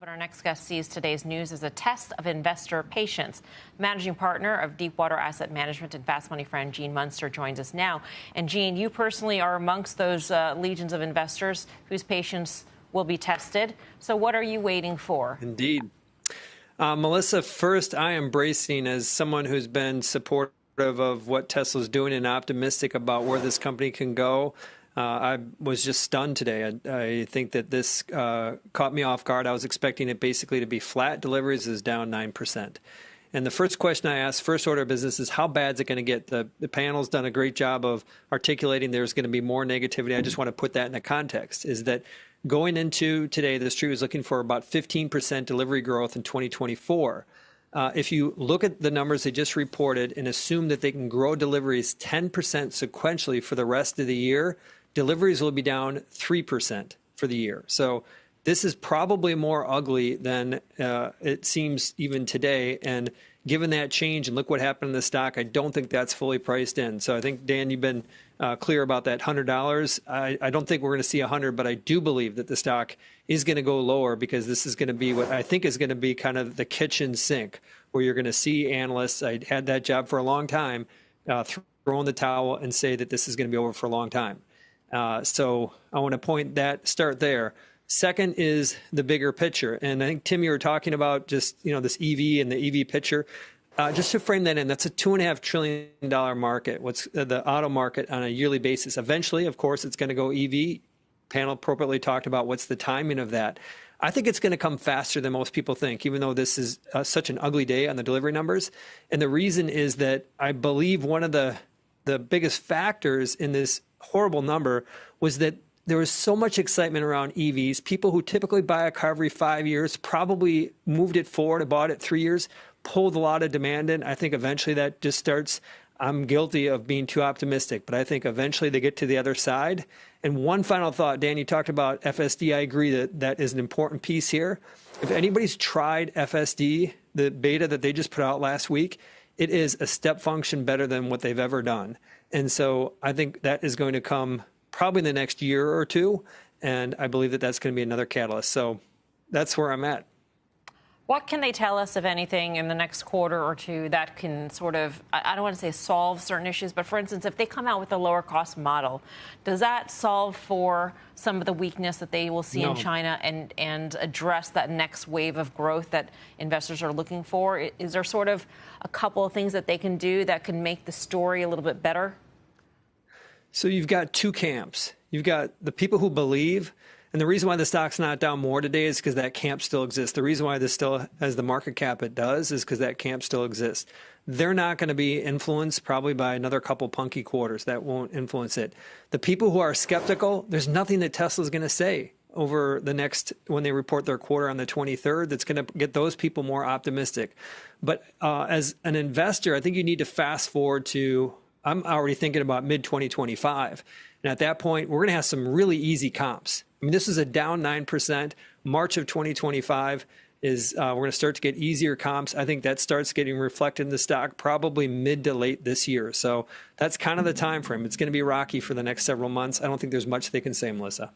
But our next guest sees today's news as a test of investor patience. Managing partner of Deepwater Asset Management and Fast Money friend Gene Munster joins us now. And Gene, you personally are amongst those legions of investors whose patience will be tested. So what are you waiting for? Indeed. Melissa, first, I am bracing as someone who's been supportive of what Tesla's doing and optimistic about where this company can go. I was just stunned today. I think that this caught me off guard. I was expecting it basically to be flat. Deliveries is down 9%. And the first question I asked, first order of business, is how bad is it going to get? The panel's done a great job of articulating there's going to be more negativity. I just want to put that in the context, is that going into today, the street was looking for about 15% delivery growth in 2024. If you look at the numbers they just reported and assume that they can grow deliveries 10% sequentially for the rest of the year, deliveries will be down 3% for the year. So this is probably more ugly than it seems even today. And given that change and look what happened in the stock, I don't think that's fully priced in. So I think, Dan, you've been clear about that $100. I don't think we're going to see 100, but I do believe that the stock is going to go lower because this is going to be what I think is going to be kind of the kitchen sink, where you're going to see analysts, I had that job for a long time, throw in the towel and say that this is going to be over for a long time. So I want to start there. Second is the bigger picture. And I think, Tim, you were talking about just, this EV and the EV picture. Just to frame that in, that's a $2.5 trillion market. What's the auto market on a yearly basis? Eventually, of course, it's going to go EV. Panel appropriately talked about what's the timing of that. I think it's going to come faster than most people think, even though this is such an ugly day on the delivery numbers. And the reason is that I believe one of the biggest factors in this horrible number was that there was so much excitement around EVs. People who typically buy a car every 5 years probably moved it forward and bought it 3 years, pulled a lot of demand in. I think eventually that just starts. I'm guilty of being too optimistic, but I think eventually they get to the other side. And one final thought, Dan, you talked about FSD. I agree that that is an important piece here. If anybody's tried FSD, the beta that they just put out last week, it is a step function better than what they've ever done. And so I think that is going to come probably in the next year or two. And I believe that that's going to be another catalyst. So that's where I'm at. What can they tell us, if anything, in the next quarter or two that can sort of, I don't want to say solve certain issues, but for instance, if they come out with a lower cost model, does that solve for some of the weakness that they will see in China and address that next wave of growth that investors are looking for? Is there sort of a couple of things that they can do that can make the story a little bit better? So you've got two camps. You've got the people who believe. And the reason why the stock's not down more today is because that camp still exists. The reason why this still has the market cap it does is because that camp still exists. They're not going to be influenced probably by another couple punky quarters. That won't influence it. The people who are skeptical, there's nothing that Tesla's going to say over the next, when they report their quarter on the 23rd, that's going to get those people more optimistic. But as an investor, I think you need to fast forward to, I'm already thinking about mid-2025. And at that point, we're going to have some really easy comps. I mean, this is a down 9%. March of 2025 is we're going to start to get easier comps. I think that starts getting reflected in the stock probably mid to late this year. So that's kind of the time frame. It's going to be rocky for the next several months. I don't think there's much they can say, Melissa.